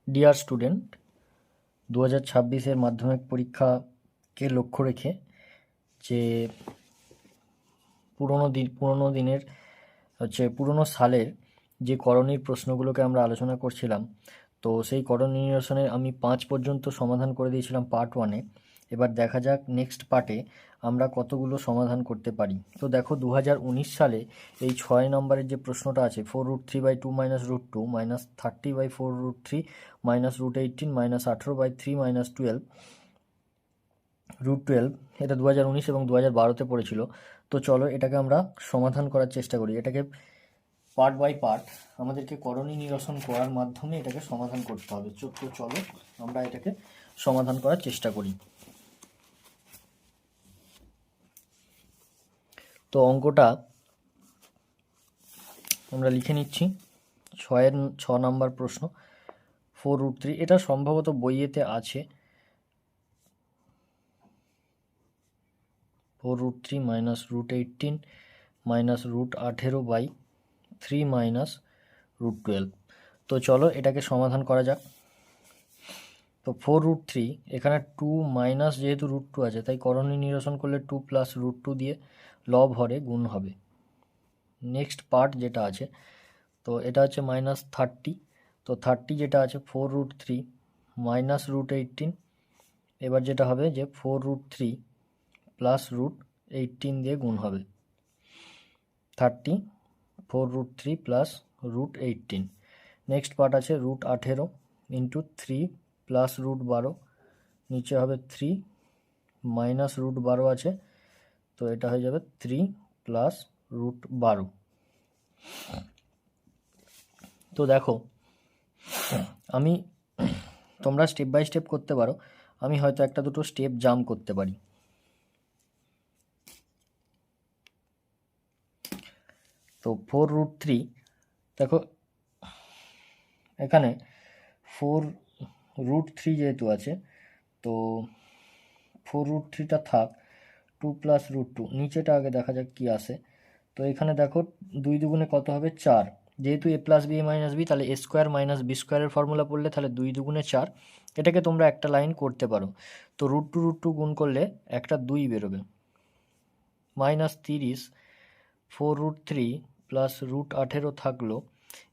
Dear student, 2026-এর মাধ্যমিক পরীক্ষাকে লক্ষ্য রেখে যে পুরনো সালের যে করণীর প্রশ্নগুলোকে আমরা আলোচনা করছিলাম, তো সেই করণী নিরসনের আমি 5 পর্যন্ত সমাধান করে দিয়েছিলাম পার্ট 1-এ। এবার দেখা যাক নেক্সট পার্টে আমরা কতগুলো সমাধান করতে পারি। তো দেখো 2019 সালে এই 6 নম্বরের যে প্রশ্নটা আছে, 4√3/2 - √2 -30/4√3 -√18 -18/3 -12 এটা 2019 এবং 2012-তে পড়েছিল। তো চলো এটাকে আমরা সমাধান করার চেষ্টা করি। এটাকে পার্ট বাই পার্ট আমাদেরকে করণী নিরসন করার মাধ্যমে এটাকে সমাধান করতে হবে। তো চলো আমরা এটাকে সমাধান করার চেষ্টা করি। তো অঙ্কটা আমরা লিখে নিচ্ছি। 6 নাম্বার প্রশ্ন, 4√3, এটা সম্ভবত বইয়েতে আছে। 4√3 - √18 -√18/3 -√12। তো চলো এটাকে সমাধান করা যাক। তো 4√3, এখানে 2 মাইনাস যেহেতু √2 আছে তাই করণী নিরসন করলে 2 + √2 দিয়ে লব হরে গুণ হবে। নেক্সট পার্ট যেটা আছে, তো এটা হচ্ছে -30। তো 30 যেটা আছে 4√3 -√18, এবার যেটা হবে যে 4√3 + √18 দিয়ে গুণ হবে। 30 4√3 + √18। নেক্সট পার্ট আছে √18 × 3 + √12, নিচে হবে 3 -√12 আছে, তো এটা হয়ে যাবে 3 + √12। তো দেখো তোমরা স্টেপ বাই স্টেপ করতে পারো, আমি হয়তো একটা দুটো স্টেপ জাম্প করতে পারি। তো 4√3, দেখো এখানে 4√3 যেহেতু আছে, তো 4√3টা থাক, 2 + √2, নিচেটা আগে দেখা যাক কি আসে। তো এখানে দেখো 2 দুগুণে কত হবে, 4। যেহেতু a + b - b, তাহলে a² - b² এর ফর্মুলা পড়লে তাহলে 2 দুগুণে 4। এটাকে তোমরা একটা লাইন করতে পারো। তো √2 গুণ করলে একটা 2 বেরোবে, -30, 4√3 + √18 থাকলো।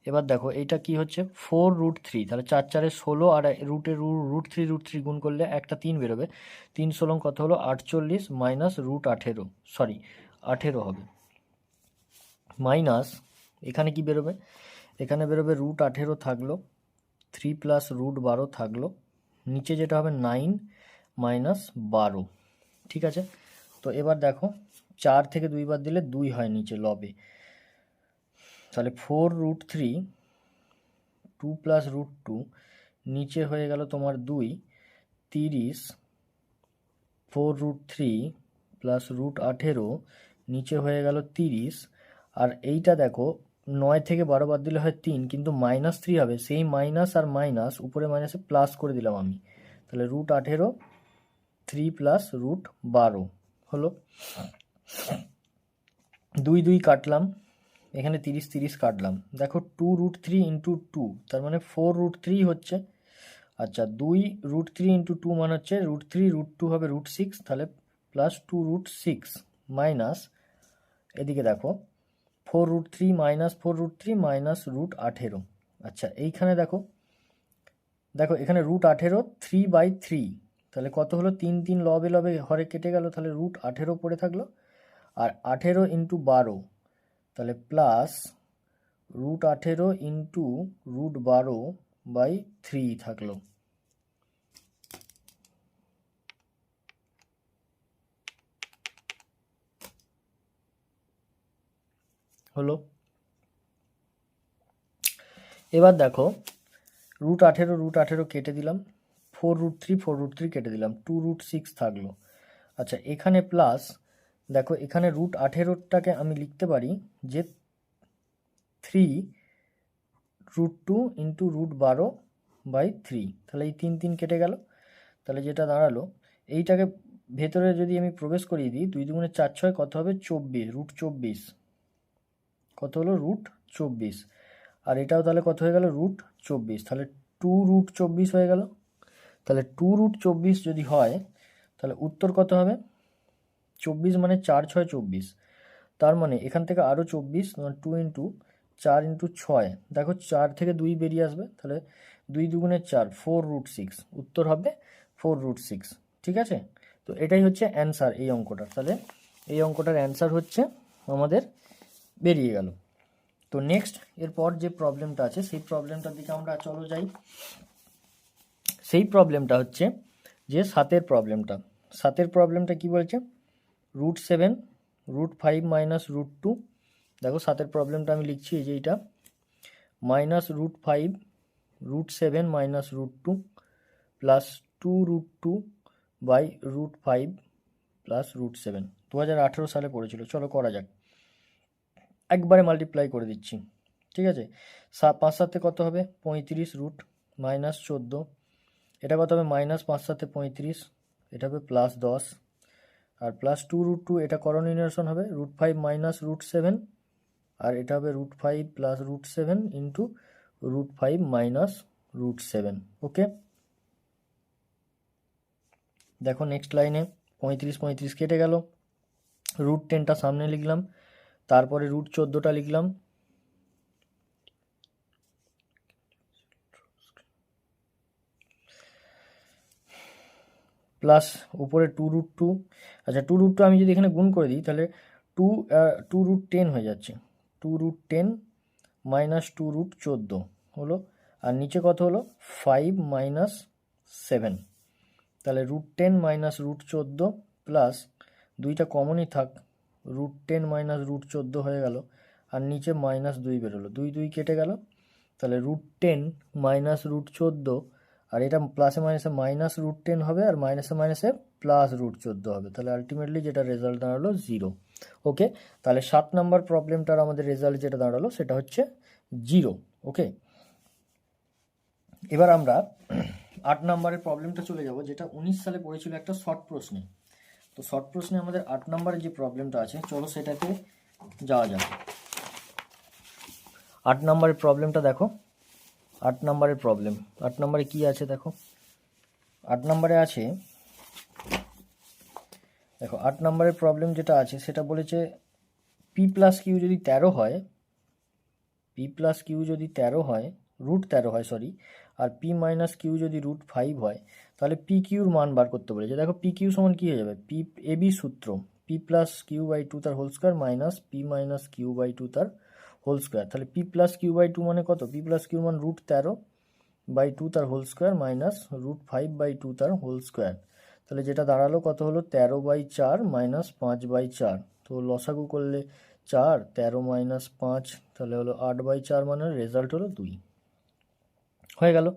এবার দেখো এইটা কি হচ্ছে, 4√3, তাহলে 4 4 16, আর √3 গুণ করলে একটা 3 বেরোবে। 3 16 কত হলো, 48 -√18, সরি 18 হবে। মাইনাস এখানে কি বেরোবে, এখানে বেরোবে √18 থাকলো, 3 + √12 থাকলো, নিচে যেটা হবে 9 - 12। ঠিক আছে। তো এবার দেখো 4 থেকে 2 বাদ দিলে 2 হয় নিচে লবে, তাহলে 4√3 2 + √2, নিচে হয়ে গেল তোমার 2, 30, 4√3 + √18, নিচে হয়ে গেল 30। আর এইটা দেখো 9 থেকে 12 বাদ দিলে হয় 3, কিন্তু -3 হবে, সেই মাইনাস আর মাইনাস উপরে মাইনাসে প্লাস করে দিলাম আমি, তাহলে √18 3 + √12 হলো। 2 2 কাটলাম, এখানে 30 30 কাটলাম, দেখো 2√3 × 2, তার মানে 4√3 হচ্ছে। আচ্ছা 2 √3 × 2 মানে হচ্ছে √3, √2 হবে √6, তাহলে +2√6 মাইনাস, এদিকে দেখো 4√3 - 4√3 -√18। আচ্ছা এইখানে দেখো এখানে √18 3/3, তাহলে কত হলো, 3 3 লবে লবে হরে কেটে গেল, তাহলে √18 পড়ে থাকলো। আর 18 × 12, তাহলে প্লাস √18 × √12/3 থাকলো। হলো। এবার দেখো √18 কেটে দিলাম, 4√3 কেটে দিলাম, 2√6 থাকলো। আচ্ছা এখানে প্লাস, দেখো এখানে √18টাকে আমি লিখতে পারি যে 3√2 × √12/3, তাহলে এই 3 3 কেটে গেল, তাহলে যেটা দাঁড়ালো, এইটাকে ভেতরে যদি আমি প্রবেশ করিয়ে দিই, 2 দুগুণে 4 6 কত হবে, 24, √24, কত হলো, √24। আর এটাও তাহলে কত হয়ে গেল, √24, তাহলে 2√24 হয়ে গেল। তাহলে 2√24 যদি হয় তাহলে উত্তর কত হবে? 24 মানে 4 6 24, তার মানে এখান থেকে আরও 24, 2 ইন্টু 4 ইন্টু 6, দেখো 4 থেকে 2 বেরিয়ে আসবে, তাহলে 2 দুগুণে 4, 4√6, উত্তর হবে 4√6। ঠিক আছে, তো এটাই হচ্ছে অ্যান্সার এই অঙ্কটার। তাহলে এই অঙ্কটার অ্যান্সার হচ্ছে আমাদের বেরিয়ে গেল। তো নেক্সট এরপর যে প্রবলেমটা আছে সেই প্রবলেমটার দিকে আমরা চলো যাই। সেই প্রবলেমটা হচ্ছে যে 7-এর প্রবলেমটা। 7-এর প্রবলেমটা কি বলছে? √7, √5 মাইনাস √2। দেখো 7-এর প্রবলেমটা আমি লিখছি এই যে এইটা, minus √5, √7 minus √2 plus 2√2 by √5 plus √7। 2018 সালে পড়েছিল। চলো করা যাক, একবারে মাল্টিপ্লাই করে দিচ্ছি। ঠিক আছে, 5 7 কত হবে? 35 রুট মাইনাস 14, এটা কত হবে? মাইনাস 5 7 35, এটা হবে প্লাস 10, আর প্লাস 2√2, এটা করণীয় নিরসন হবে, √5 মাইনাস √7, আর এটা হবে √5 প্লাস √7 ইন্টু √5 মাইনাস √7। ওকে, দেখো নেক্সট লাইনে 35 35 কেটে গেল, √10টা সামনে লিখলাম, তারপরে √14টা লিখলাম, প্লাস উপরে 2√2। আচ্ছা 2√2 আমি যদি এখানে গুণ করে দিই তাহলে 2√10 হয়ে যাচ্ছে, 2√10 মাইনাস 2√14 হলো, আর নিচে কত হলো? 5 মাইনাস 7, তাহলে √10 মাইনাস √14 প্লাস 2টা কমনই থাক, √10 মাইনাস √14 হয়ে গেল, আর নিচে মাইনাস 2 বেরোলো, 2 2 কেটে গেল, তাহলে √10 মাইনাস √14, আর এটা প্লাসে মাইনাসে মাইনাস √10 হবে, আর মাইনাসে মাইনাসে প্লাস √14 হবে, তাহলে আলটিমেটলি যেটা রেজাল্ট দাঁড়ালো 0। ওকে, তাহলে 7 নাম্বার প্রবলেমটার আমাদের রেজাল্ট যেটা দাঁড়ালো সেটা হচ্ছে 0। ওকে, এবার আমরা 8 নাম্বারের প্রবলেমটা চলে যাব, যেটা 19 সালে পড়েছিল একটা শর্ট প্রশ্নে। তো শর্ট প্রশ্নে আমাদের 8 নাম্বারের যে প্রবলেমটা আছে, চলো সেটাতে যাওয়া যাক। 8 নাম্বারের প্রবলেমটা দেখো, 8 নাম্বারের প্রবলেম, 8 নাম্বারে কি আছে দেখো, 8 নাম্বারে আছে, দেখো 8 নাম্বারের প্রবলেম যেটা আছে সেটা বলেছে পি প্লাস কিউ যদি 13 হয়, পি প্লাস কিউ যদি 13 হয়, √13 হয় সরি, আর পি মাইনাস কিউ যদি √5 হয়, তাহলে পি কিউর মান বার করতে বলেছে। দেখো পি কিউ সমান কী হয়ে যাবে? পি এবি সূত্র, পি প্লাস কিউ বাই 2 তার whole square minus p minus q by 2 তার হোল স্কোয়ার। তাহলে পি প্লাস কিউ বাই 2 মানে কত? পি প্লাস কিউ মান √13 বাই 2 তার হোল স্কোয়ার মাইনাস √5 বাই 2 তার হোল স্কোয়ার। তাহলে যেটা দাঁড়ালো কত হলো? 13/4 মাইনাস 5/4। তো লসাগু করলে 4, 13 মাইনাস 5, তাহলে হলো 8/4, মানে রেজাল্ট হলো 2। হয়ে গেল।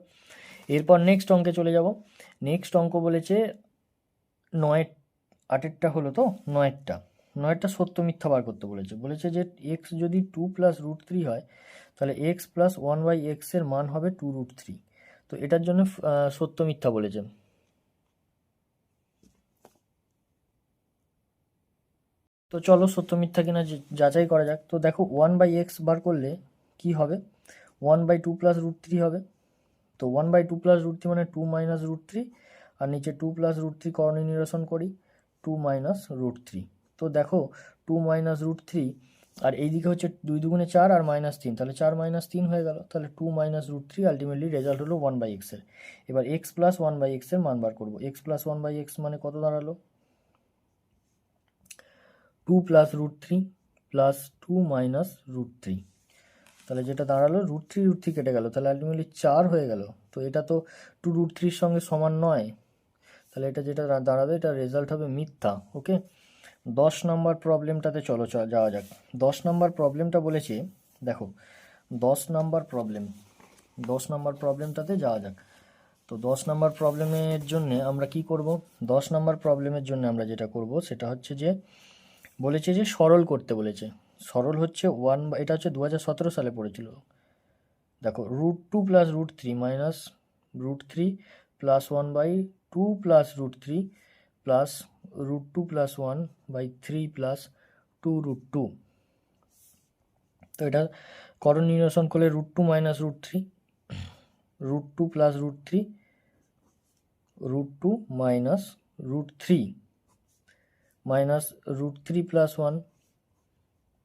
এরপর নেক্সট অঙ্কে চলে যাব। নেক্সট অঙ্ক বলেছে 9, 8এরটা হলো তো, 9এরটা সত্য মিথ্যা বার করতে বলেছে। বলেছে যে এক্স যদি 2 প্লাস √3 হয়, তাহলে এক্স প্লাস 1/x এর মান হবে 2√3। তো এটার জন্য সত্য মিথ্যা বলেছে। তো চলো সত্য মিথ্যা কিনা যাচাই করা যাক। তো দেখো 1/x বার করলে কি হবে? 1/2 প্লাস √3 হবে। তো 1/2 প্লাস √3 মানে 2 মাইনাস √3, আর নিচে 2 প্লাস √3 করণীয় নিরসন করি, 2 মাইনাস √3। তো দেখো 2 মাইনাস √3, আর এইদিকে হচ্ছে 2 দুগুণে 4 আর মাইনাস 3, তাহলে 4 মাইনাস 3 হয়ে গেল, তাহলে 2 মাইনাস √3, আলটিমেটলি রেজাল্ট হলো 1/x এর। এবার x প্লাস 1/x এর মান বার করবো। x প্লাস 1/x মানে কত দাঁড়ালো? 2 প্লাস √3 প্লাস 2 মাইনাস √3, তাহলে যেটা দাঁড়ালো √3 কেটে গেল, তাহলে আলটিমেটলি 4 হয়ে গেল। তো এটা তো 2√3 সঙ্গে সমান নয়, তাহলে এটা যেটা দাঁড়াবে এটা রেজাল্ট হবে মিথ্যা। ওকে, 10 নম্বর প্রবলেমটাতে চলো যাওয়া যাক। 10 নম্বর প্রবলেমটা বলেছে, দেখো 10 নম্বর প্রবলেমটাতে যাওয়া যাক। তো 10 নম্বর প্রবলেমের জন্য আমরা কি করব? 10 নম্বর প্রবলেমের জন্য আমরা যেটা করব সেটা হচ্ছে যে বলেছে যে সরল করতে বলেছে। সরল হচ্ছে এটা হচ্ছে 2017 সালে পড়েছিল। দেখো √2 plus √3 minus √3 plus 1/2 plus √3 plus √2 plus 1/3 plus 2√2। তো এটা করণ নিরসন করলে √2 minus √3, root two plus root three, root two minus root three, minus root three plus one,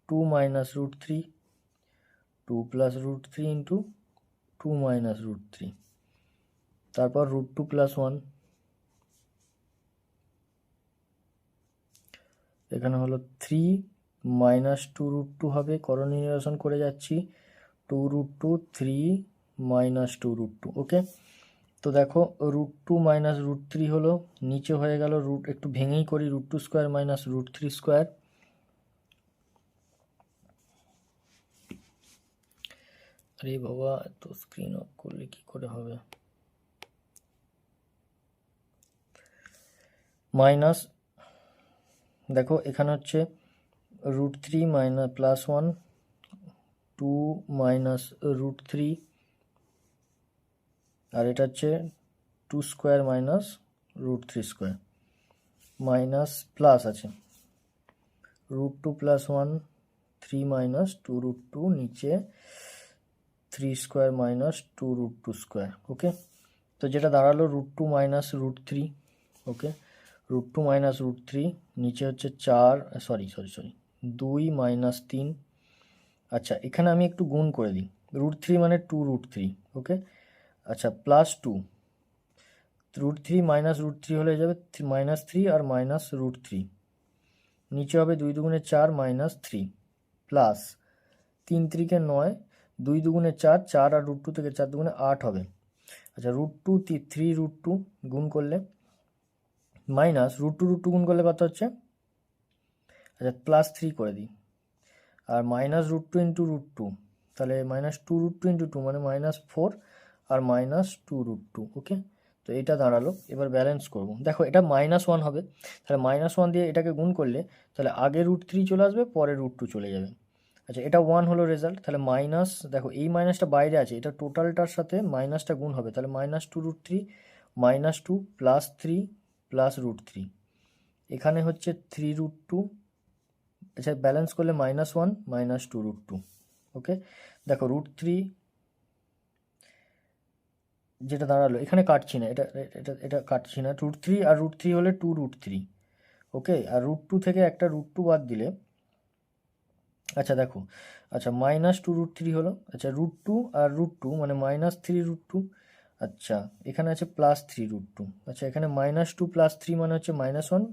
two minus root three, two plus root three into two minus root three, তারপর root two plus one, এখানে হলো three minus two root two হবে, করণীয় নিরসন করে যাচ্ছি, two root two, three minus two root two. Okay, তো দেখো root two minus root three হলো, নিচে হয়ে গেল রুট, একটু ভেঙেই করি, root two square minus root three square. আরে বাবা, তো স্ক্রিন অফ করলে কি করে হবে? মাইনাস, দেখো এখানে হচ্ছে root three minus plus one, two minus root three, আর এটা হচ্ছে two square minus root three square, minus plus আছে root two plus one, three minus two root two, নিচে three square minus two root two square. Okay, তো যেটা দাঁড়ালো root two minus root three. Okay, root two minus root three, নিচে হচ্ছে চার, sorry দুই minus তিন। আচ্ছা, এখানে আমি একটু গুণ করে দিই, রুট থ্রি মানে টু রুট থ্রি। ওকে, আচ্ছা plus two, root three minus root three হলে যাবে মাইনাস থ্রি আর মাইনাস রুট থ্রি, নিচে হবে দুই দুগুণে চার মাইনাস থ্রি, প্লাস তিন তিরিকে নয়, দুই দুগুণে চার, চার আর রুট টু থেকে চার দুগুণে আট হবে। আচ্ছা root two three root two গুণ করলে, মাইনাস রুট টু গুণ করলে কত হচ্ছে, আচ্ছা প্লাস থ্রি করে দিই, আর minus root two into root two, তাহলে minus two root two into two মানে মাইনাস ফোর, আর minus two root two. Okay, তো এটা দাঁড়ালো। এবার ব্যালেন্স করব, দেখো এটা মাইনাস ওয়ান হবে, তাহলে মাইনাস ওয়ান দিয়ে এটাকে গুণ করলে তাহলে আগে রুট থ্রি চলে আসবে, পরে রুট টু চলে যাবে। আচ্ছা এটা ওয়ান হলো রেজাল্ট, তাহলে মাইনাস, দেখো এই মাইনাসটা বাইরে আছে, এটা টোটালটার সাথে মাইনাসটা গুণ হবে, তাহলে minus two root three minus two plus three plus root three, এখানে হচ্ছে থ্রি রুট টু। আচ্ছা ব্যালেন্স করলে minus one minus two root two. Okay, দেখো রুট থ্রি যেটা দাঁড়ালো, এখানে কাটছি না, এটা এটা এটা কাটছি না, রুট থ্রি আর রুট থ্রি হলে টু রুট থ্রি। ওকে, আর রুট টু থেকে একটা রুট টু বাদ দিলে, আচ্ছা দেখো, আচ্ছা মাইনাস টু রুট থ্রি হলো, আচ্ছা রুট টু আর রুট টু মানে মাইনাস থ্রি রুট টু। আচ্ছা এখানে আছে প্লাস থ্রি রুট টু, আচ্ছা এখানে মাইনাস টু প্লাস থ্রি মানে হচ্ছে minus one,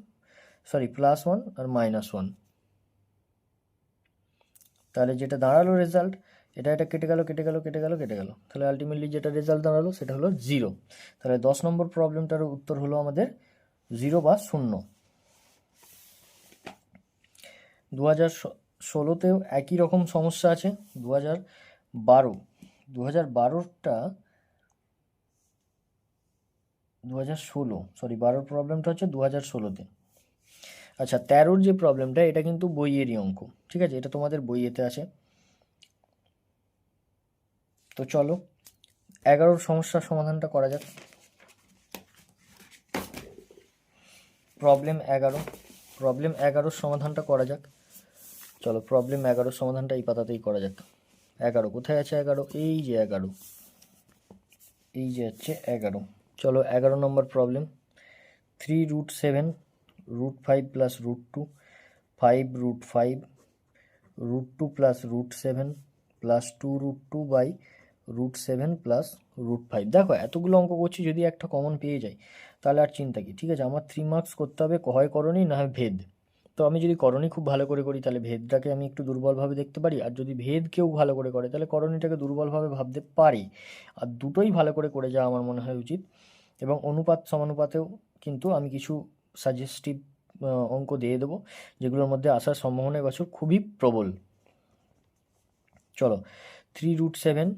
sorry plus one আর মাইনাস ওয়ান, তাহলে যেটা দাঁড়ালো রেজাল্ট, এটা কেটে গেল কেটে গেল কেটে গেল কেটে গেল, তাহলে আলটিমেটলি যেটা রেজাল্ট দাঁড়ালো সেটা হলো জিরো। তাহলে 10 নম্বর প্রবলেমটার উত্তর হলো আমাদের জিরো বা শূন্য। 2016তেও একই রকম সমস্যা আছে, 2012টা 2016, সরি 12 প্রবলেমটা হচ্ছে 2016তে। আচ্ছা 13 যে প্রবলেমটা, এটা কিন্তু বইয়েরই অঙ্ক, ঠিক আছে, এটা তোমাদের বইয়েতে আছে। তো চলো 11 সমস্যার সমাধানটা করা যাক। প্রবলেম 11 সমাধানটা করা যাক। চলো প্রবলেম 11 সমাধানটা এই পাতাতেই করা যাক। 11 কোথায় আছে? 11 এই যে 11, এই যে হচ্ছে 11। চলো 11 নম্বর problem, 3 root 7 root 5 plus root 2, 5 root 5 root 2 plus root 7 plus 2 root 2 by root 7 plus root 5। দেখো এতগুলো অঙ্ক করছি, যদি একটা কমন পেয়ে যাই তাহলে আর চিন্তা কি, ঠিক আছে। আমার 3 মার্কস করতে হবে, হয় করণী না হয় ভেদ। তো আমি যদি করণী খুব ভালো করে করি তাহলে ভেদটাকে আমি একটু দুর্বলভাবে দেখতে পারি, আর যদি ভেদ কেউ ভালো করে করে তাহলে করণীটাকে দুর্বলভাবে ভাবতে পারি। আর দুটোই ভালো করে করে যাওয়া আমার মনে হয় উচিত। এবং অনুপাত সমানুপাতেও কিন্তু আমি কিছু সাজেস্টিভ অঙ্ক দিয়ে দেবো, যেগুলোর মধ্যে আসার সম্ভাবনা এবছর খুবই প্রবল। চলো 3 রুট 7,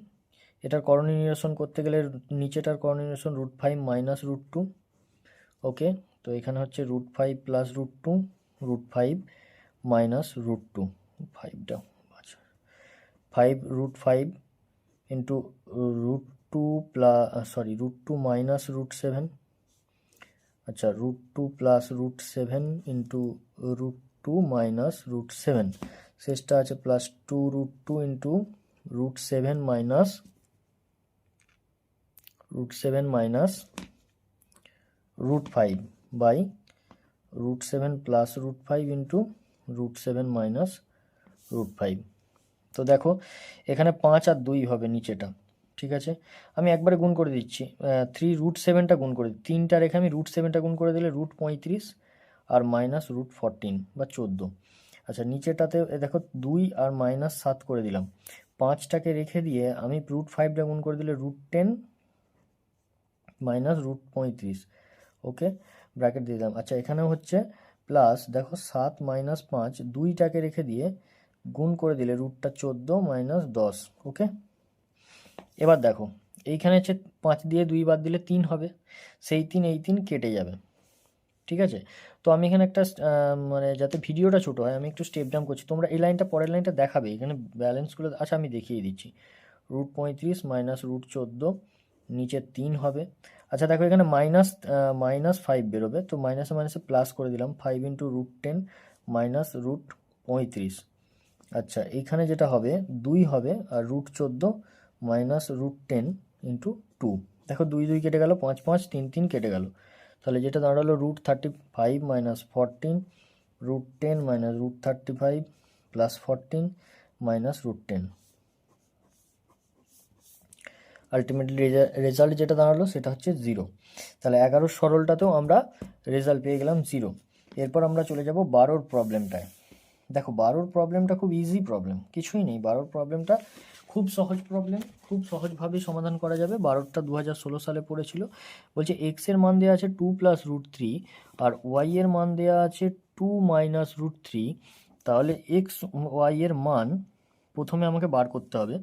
এটার করণীয় নিরসন করতে গেলে নিচেটার করণীয় নিরসন রুট 5 মাইনাস রুট 2। ওকে, তো এখানে হচ্ছে root 5 plus root 2, root 5 minus root 2, 5টা, আচ্ছা 5 root 5 into root 2 plus, sorry root 2 minus root 7, আচ্ছা root 2 plus root 7 into root 2 minus root 7, শেষটা আছে plus 2 root 2 into root 7 minus √7 minus √5 by √7 plus √5 into √7 minus √5। তো দেখো এখানে 5 আর 2 হবে নিচেটা, ঠিক আছে। আমি একবারে গুণ করে দিচ্ছি, 3√7টা গুণ করে দিই, 3টা রেখে আমি √7টা গুণ করে দিলে √35 আর মাইনাস √14 বা 14। আচ্ছা নিচেটাতে দেখো 2 আর মাইনাস 7 করে দিলাম, 5টাকে রেখে দিয়ে আমি √5টা গুণ করে দিলে √10 মাইনাস √35, ওকে, ব্র্যাকেট দিয়ে দিলাম। আচ্ছা এখানেও হচ্ছে প্লাস, দেখো 7 মাইনাস 5, 2টাকে রেখে দিয়ে গুণ করে দিলে √14 মাইনাস 10, ওকে। এবার দেখো এইখানে হচ্ছে 5 দিয়ে 2 বাদ দিলে 3 হবে, সেই 3 এই 3 কেটে যাবে, ঠিক আছে। তো আমি এখানে একটা মানে যাতে ভিডিওটা ছোটো হয় আমি একটু স্টেপ ডাউন করছি, তোমরা এই লাইনটা পরের লাইনটা দেখাবে, এখানে ব্যালেন্সগুলো আচ্ছা আমি দেখিয়ে দিচ্ছি। √35 মাইনাস √14 নিচে 3 হবে। আচ্ছা দেখো এখানে -5 বেরোবে, তো মাইনাসে মাইনাসে প্লাস করে দিলাম, 5 ইন্টু √10 মাইনাস √35। আচ্ছা এইখানে যেটা হবে 2 হবে, আর √14 মাইনাস √10 ইন্টু 2, দেখো 2 2 কেটে গেল, 5 5 3 3 কেটে গেল, তাহলে যেটা দাঁড়ালো √35 minus 14, √10 minus √35 plus 14 minus √10। Ultimately result যেটা দাঁড়ালো সেটা হচ্ছে 0। তাহলে 11 সরলটাতেও আমরা রেজাল্ট পেয়ে গেলাম 0। এরপর আমরা চলে যাব 12 প্রবলেমটায়। দেখো 12 প্রবলেমটা খুব ইজি প্রবলেম, কিছুই নেই, 12 প্রবলেমটা খুব সহজ প্রবলেম, খুব সহজভাবে সমাধান করা যাবে। 12টা 2016 সালে পড়েছিল। বলছে এক্স এর মান দেওয়া আছে 2 প্লাস √3 আর ওয়াই এর মান দেওয়া আছে 2 মাইনাস √3। তাহলে এক্স ওয়াই এর মান প্রথমে আমাকে বার করতে হবে।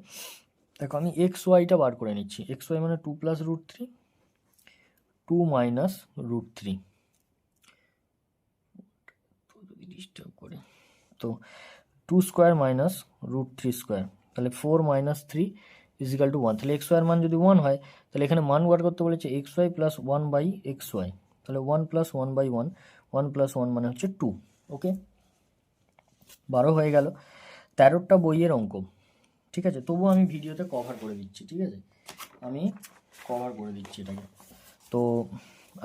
দেখো আমি এক্স ওয়াইটা বার করে নিচ্ছি, এক্স ওয়াই মানে 2 প্লাস √3, 2 মাইনাস √3, ডিস্টার্ব করে, তো 2 স্কোয়ার মাইনাস √3 স্কোয়ার, তাহলে 4 মাইনাস 3 ইজিক্যাল টু 1। তাহলে এক্স ওয়াইয়ের মান যদি 1 হয় তাহলে এখানে মান বার করতে বলেছে x y plus 1 by x y, তাহলে 1 প্লাস 1 বাই 1, 1 প্লাস 1 মানে হচ্ছে 2, ওকে। 12 হয়ে গেল। 13টা বইয়ের অঙ্ক, ঠিক আছে, তবুও আমি ভিডিওতে কভার করে দিচ্ছি, ঠিক আছে, আমি কভার করে দিচ্ছি এটাকে। তো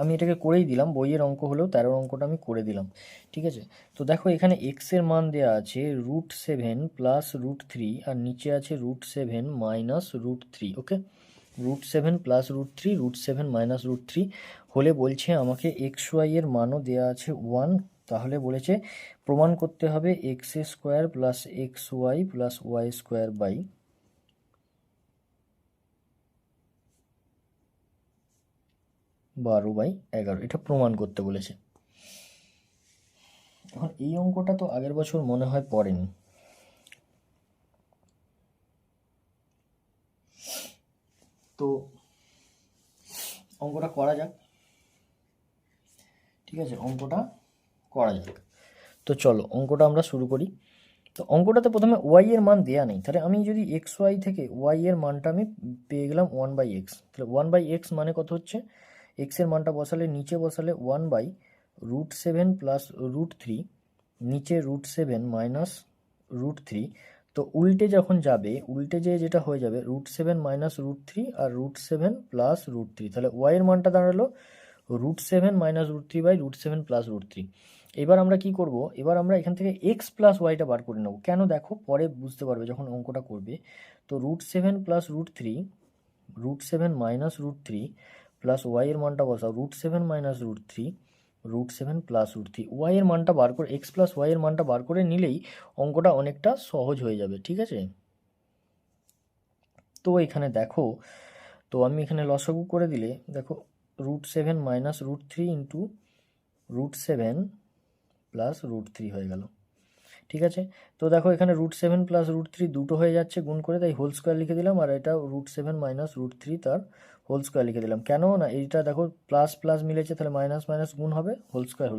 আমি এটাকে করেই দিলাম, বইয়ের অঙ্ক হলেও 13 অঙ্কটা আমি করে দিলাম, ঠিক আছে। তো দেখো এখানে এক্স এর মান দেওয়া আছে √7 প্লাস √3 আর নিচে আছে √7 মাইনাস √3, ওকে। √7 প্লাস √3, √7 মাইনাস √3 হলে বলছে আমাকে এক্স ওয়াই এর মানও দেওয়া আছে 1। তাহলে বলেছে প্রমাণ করতে হবে x square plus x y plus y square by 12/11, এটা প্রমাণ করতে বলেছে। এখন এই অঙ্কটা তো আগের বছর মনে হয় পড়েনি, তো অঙ্কটা করা যাক, ঠিক আছে, অঙ্কটা করা যাক। তো চলো অঙ্কটা আমরা শুরু করি। তো অঙ্কটাতে প্রথমে ওয়াই এর মান দেওয়া নেই, তাহলে আমি যদি এক্স ওয়াই থেকে ওয়াই এর মানটা আমি পেয়ে গেলাম 1/x, তাহলে 1/x মানে কত হচ্ছে, এক্স এর মানটা বসালে নিচে বসালে 1/√7 প্লাস √3, নিচে √7 মাইনাস √3, তো উল্টে যখন যাবে উল্টে যেটা হয়ে যাবে √7 মাইনাস √3 আর √7 প্লাস √3, তাহলে ওয়াই এর মানটা দাঁড়ালো √7 মাইনাস √3 বাই √7 প্লাস √3। এবার আমরা কি করব, এবার আমরা এখান থেকে এক্স প্লাস ওয়াইটা বার করে নেব, কেন দেখো পরে বুঝতে পারবে যখন অঙ্কটা করবে। তো √7 প্লাস √3, √7 মাইনাস √3 প্লাস ওয়াই এর মানটা বসাও √7 মাইনাস √3, √7 প্লাস √3, ওয়াই এর মানটা বার করে এক্স প্লাস ওয়াই এর মানটা বার করে নিলেই অঙ্কটা অনেকটা সহজ হয়ে যাবে, ঠিক আছে। তো এখানে দেখো, তো আমি এখানে লসাগু করে দিলে দেখো √7 মাইনাস √3 ইন্টু √7 প্লাস √3 হয়ে গেল, ঠিক আছে। তো দেখো এখানে √7 প্লাস √3 দুটো হয়ে যাচ্ছে গুণ করে, তাই হোল স্কোয়ার লিখে দিলাম, আর এটা √7 মাইনাস √3 তার হোল স্কোয়ার লিখে দিলাম, কেন না এইটা দেখো প্লাস প্লাস মিলেছে, তাহলে মাইনাস মাইনাস গুণ হবে, হোল স্কোয়ার,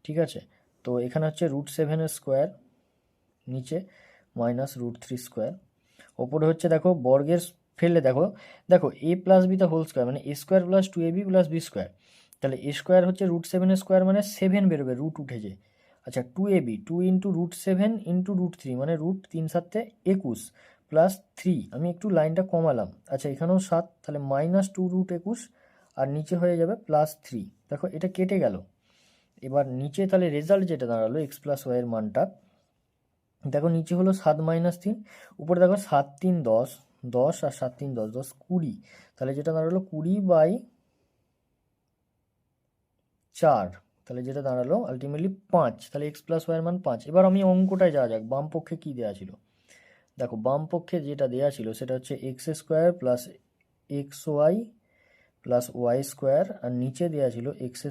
ঠিক আছে। তো এখানে হচ্ছে √7 এর স্কোয়ার, নিচে মাইনাস √3 স্কোয়ার, ওপরে হচ্ছে দেখো বর্গের ফেললে দেখো দেখো এ প্লাস বি তা হোল স্কোয়ার মানে A square plus 2ab plus B square, তাহলে এ স্কোয়ার হচ্ছে √7 স্কোয়ার মানে 7 বেরোবে, রুট উঠেছে। আচ্ছা 2ab 2 ইন্টু √7 ইন্টু √3 মানে √3 7 21 প্লাস 3, আমি একটু লাইনটা কমালাম, আচ্ছা এখানেও 7, তাহলে মাইনাস 2√21 আর নিচে হয়ে যাবে প্লাস 3। দেখো এটা কেটে গেল। এবার নিচে তাহলে রেজাল্ট যেটা দাঁড়ালো এক্স প্লাস ওয়াইয়ের মানটা, দেখো নিচে হলো 7 - 3, উপরে দেখো 7 × 3 = 10, 10 আর 7 × 3 = 10, 10 = 20, তাহলে যেটা দাঁড়ালো 20/4, তাহলে যেটা দাঁড়ালো আলটিমেটলি 5, তাহলে এক্স প্লাস ওয়াইয়ের মান 5। এবার আমি অঙ্কটায় যাওয়া যাক, বাম পক্ষে কী দেওয়া ছিল। দেখো বাম পক্ষে যেটা দেওয়া ছিল সেটা হচ্ছে x² plus xy plus y², আর নিচে দেওয়া ছিল x²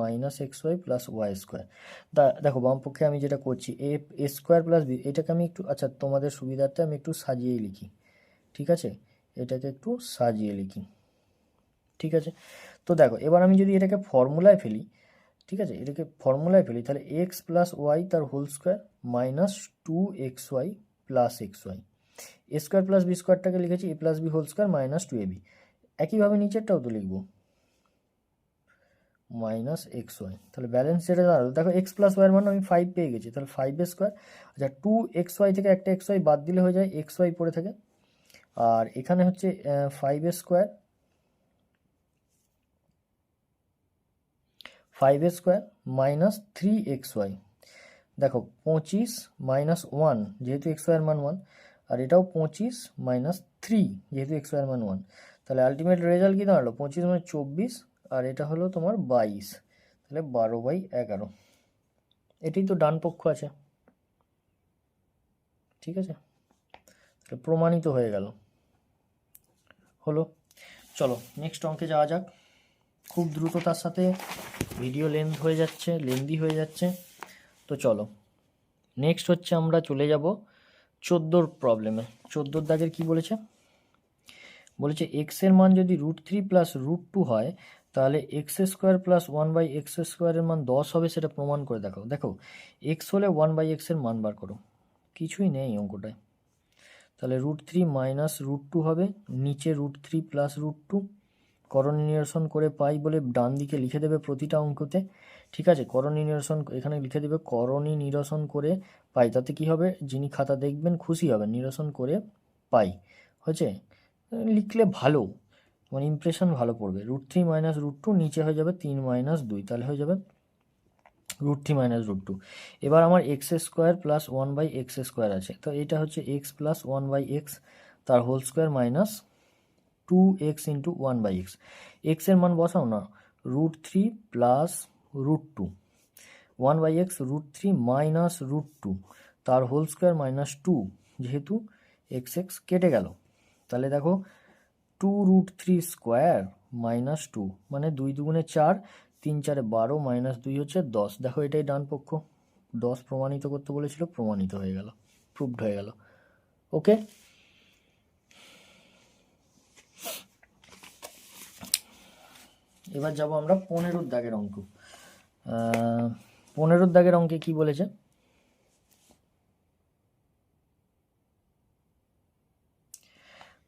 minus xy plus y²। দেখো বাম পক্ষে আমি যেটা করছি a² প্লাস b, এটাকে আমি একটু, আচ্ছা তোমাদের সুবিধার্থে আমি একটু সাজিয়েই লিখি, ঠিক আছে, এটাকে একটু সাজিয়ে লিখি, ঠিক আছে। তো দেখো এবার আমি যদি এটাকে ফর্মুলায় ফেলি, ঠিক আছে, এটাকে ফর্মুলায় ফেলি, তাহলে x প্লাস ওয়াই তার whole square minus 2xy plus xy, a² plus b²টাকে লিখেছি a plus B whole square minus 2ab, একইভাবে নিচেরটাও তো লিখবো মাইনাস xy, তাহলে ব্যালেন্স যেটা দাঁড়ালো, দেখো এক্স প্লাস ওয়াইয়ের মান আমি 5 পেয়ে গেছি, তাহলে 5a², আচ্ছা 2xy থেকে একটা xy বাদ দিলে হয়ে যায় xy পড়ে থাকে, আর এখানে হচ্ছে 5a² মাইনাস 3xy, দেখো 25 - 1 যেহেতু xy এর মান 1, আর এটাও 25 - 3 যেহেতু xy এর মান 1, তাহলে আলটিমেট রেজাল্ট কি দাঁড়ালো 25 - 24, আর এটা হলো তোমার 22, তাহলে 12/11, এটাই তো ডান পক্ষ আছে, ঠিক আছে, তাহলে প্রমাণিত হয়ে গেল, হলো। চলো নেক্সট অঙ্কে যাওয়া যাক, খুব দ্রুততার সাথে ভিডিও লেন্দি হয়ে যাচ্ছে, তো চলো নেক্সট হচ্ছে আমরা চলে যাব 14 প্রবলেমে। 14 দাগের কি বলেছে, বলেছে এক্সের মান যদি √3 প্লাস √2 হয় তাহলে x² প্লাস 1/x² এর মান 10 হবে, সেটা প্রমাণ করে দেখাও। দেখো এক্স হলে 1/x এর মান বার করো, কিছুই নেই অঙ্কটায়, তাহলে √3 মাইনাস √2 হবে, নিচে √3 প্লাস √2, করণী নিরসন করে পাই বলে ডান দিকে লিখে দেবে প্রতিটা অঙ্কতে, ঠিক আছে, করণী নিরসন এখানে লিখে দেবে করণী নিরসন করে পাই, তাতে কি হবে যিনি খাতা দেখবেন খুশি হবেন, নিরসন করে পাই হয়েছে, লিখলে ভালো মানে ইমপ্রেশন ভালো পড়বে। √3 মাইনাস √2 নিচে হয়ে যাবে 3 - 2, তাহলে হয়ে যাবে √3 মাইনাস √2। এবার আমার x² প্লাস 1/x² আছে, তো এটা হচ্ছে x প্লাস 1/x তার whole square minus 2x into 1/x, এক্সের মান বসাও না, √3 প্লাস √2, 1/x √3 মাইনাস √2 তার হোল স্কোয়ার মাইনাস 2, যেহেতু x কেটে গেল, তাহলে দেখো 2√3² মাইনাস 2 মানে 2 × 2 = 4, 3 × 4 = 12, মাইনাস 2 হচ্ছে 10, দেখো এটাই ডান পক্ষ, 10 প্রমাণিত করতে বলেছিল, প্রমাণিত হয়ে গেল, প্রুভড হয়ে গেল, ওকে। এবার যাব আমরা 15 দাগের অঙ্ক। 15 দাগের অঙ্কে কি বলেছে,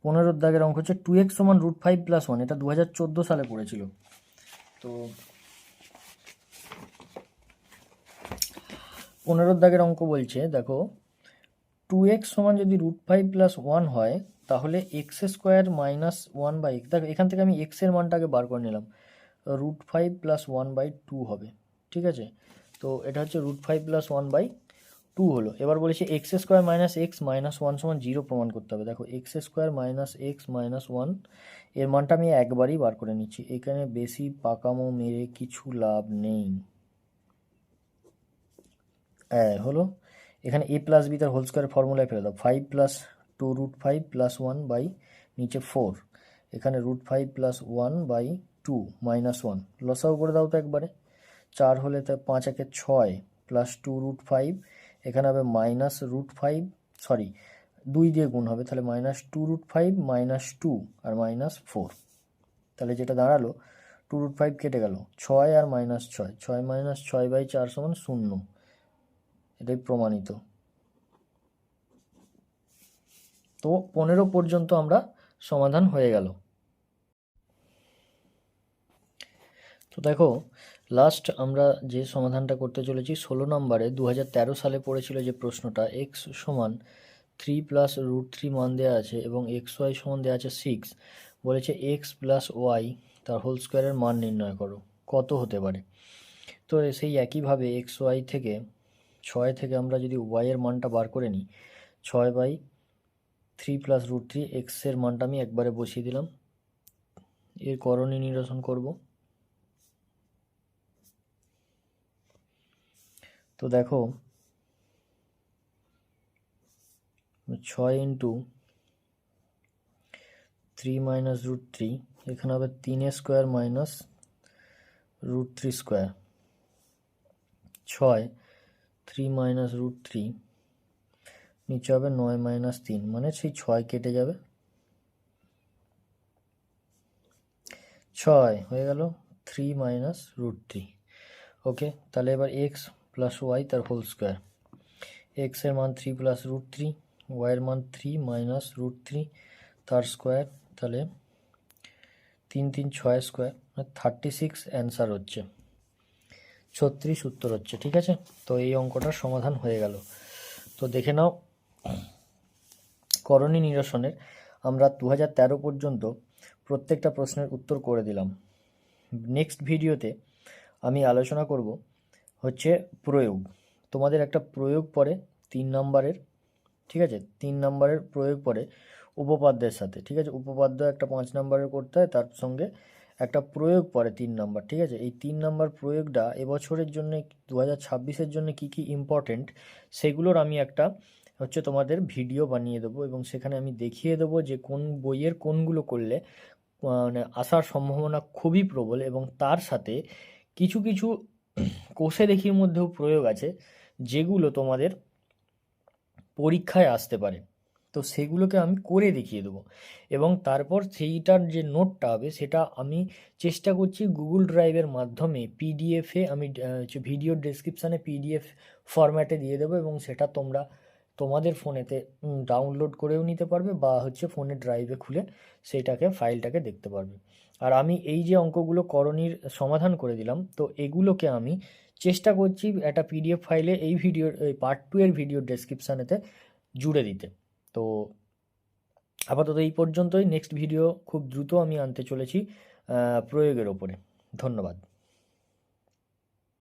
15 দাগের অঙ্ক হচ্ছে 2x = √5 + 1, এটা 2014 সালে পড়েছিল। তো 15 দাগের অঙ্ক বলছে, দেখো 2x = যদি √5 + 1 হয় তাহলে x² মাইনাস 1/x, দেখো এখান থেকে আমি x এর মানটাকে বার করে নিলাম, √5 + 1/2 হবে, ঠিক আছে, তো এটা হচ্ছে √5 + 1/2 হলো। এবার বলেছে x² মাইনাস x মাইনাস 1 = 0 প্রমাণ করতে হবে, দেখো x² মাইনাস x মাইনাস 1 এর মানটা আমি একবারই বার করে নিচ্ছি, এখানে বেশি পাকামো মেরে কিছু লাভ নেই, হলো। এখানে a প্লাস বি তার হোল স্কোয়ার ফর্মুলায় ফেলে দাও, 5 + 2√5 + 1 বাই নিচে 4, এখানে √5 + 1/2 মাইনাস 1, লসাও করে দাও তো একবারে, 4 হলে তাই 5 × 1 = 6 প্লাস 2√5, এখানে হবে মাইনাস √5, সরি 2 দিয়ে গুণ হবে, তাহলে মাইনাস 2√5 মাইনাস 2 আর মাইনাস 4, তাহলে যেটা দাঁড়ালো 2√5 কেটে গেল, 6 আর মাইনাস 6, 6 - 6/4 = 0, এটাই প্রমাণিত। তো 15 পর্যন্ত আমরা সমাধান হয়ে গেল। তো দেখো লাস্ট আমরা যে সমাধানটা করতে চলেছি 16 নম্বরে 2013 সালে পড়েছিল যে প্রশ্নটা, x = 3 প্লাস রুট 3 মান দেওয়া আছে এবং এক্স ওয়াই সমান দেওয়া আছে 6, বলেছে এক্স প্লাস ওয়াই তার হোল স্কোয়ারের মান নির্ণয় করো, কত হতে পারে। তো সেই একইভাবে এক্স ওয়াই থেকে 6 থেকে আমরা যদি ওয়াইয়ের মানটা বার করে নিই, 6/3 প্লাস রুট 3, এক্সের মানটা আমি একবারে বসিয়ে দিলাম, এর করণীয় নিরসন করব। তো দেখো 6 ইন্টু 3 মাইনাস রুট 3, এখানে হবে 3 square minus root 3 square, 6 3 minus root 3, নিচে হবে 9 মাইনাস 3, মানে সেই 6 কেটে যাবে, 6 হয়ে গেল 3 মাইনাস রুট 3। ওকে, তাহলে এবার এক্স প্লাস ওয়াই তার হোল স্কোয়ার, এক্সের মান 3 প্লাস রুট 3, ওয়াইয়ের মান 3 মাইনাস রুট 3 তার স্কোয়ার, তাহলে 3 3 6 স্কোয়ার, মানে 36 অ্যান্সার হচ্ছে, 36 উত্তর হচ্ছে। ঠিক আছে, তো এই অঙ্কটার সমাধান হয়ে গেল। তো দেখে নাও, করণী নিরসনের আমরা 2013 পর্যন্ত প্রত্যেকটা প্রশ্নের উত্তর করে দিলাম। নেক্সট ভিডিওতে আমি আলোচনা করব হচ্ছে প্রয়োগ। তোমাদের একটা প্রয়োগ পড়ে 3 নম্বরের, ঠিক আছে, 3 নম্বরের প্রয়োগ পড়ে উপপাদ্যের সাথে, ঠিক আছে, উপপাদ্য একটা 5 নম্বরের করতে হয়, তার সঙ্গে একটা প্রয়োগ পড়ে 3 নম্বর, ঠিক আছে। এই 3 নম্বর প্রয়োগটা এবছরের জন্য 2026-এর জন্য কী কী ইম্পর্টেন্ট সেগুলোর আমি একটা হচ্ছে তোমাদের ভিডিও বানিয়ে দেবো, এবং সেখানে আমি দেখিয়ে দেবো যে কোন বইয়ের কোনগুলো করলে মানে আসার সম্ভাবনা খুবই প্রবল, এবং তার সাথে কিছু কিছু কোষে দেখির মধ্যেও প্রয়োগ আছে যেগুলো তোমাদের পরীক্ষায় আসতে পারে। তো সেগুলোকে আমি করে দেখিয়ে দেবো, এবং তারপর সেইটার যে নোটটা হবে সেটা আমি চেষ্টা করছি গুগল ড্রাইভের মাধ্যমে পিডিএফে আমি ভিডিও ডেসক্রিপশানে পিডিএফ ফরম্যাটে দিয়ে দেবো, এবং সেটা তোমরা তোমাদের ফোনেতে ডাউনলোড করেও নিতে পারবে, বা হচ্ছে ফোনে ড্রাইভে খুলে সেইটাকে ফাইলটাকে দেখতে পারবে। আর আমি এই যে অঙ্কগুলো করণীর সমাধান করে দিলাম, তো এগুলোকে আমি চেষ্টা করছি একটা পিডিএফ ফাইলে এই ভিডিওর পার্ট 2 এর ভিডিও ডেসক্রিপশানেতে জুড়ে দিতে। তো আপাতত এই পর্যন্তই, নেক্সট ভিডিও খুব দ্রুত আমি আনতে চলেছি প্রয়োগের ওপরে। ধন্যবাদ।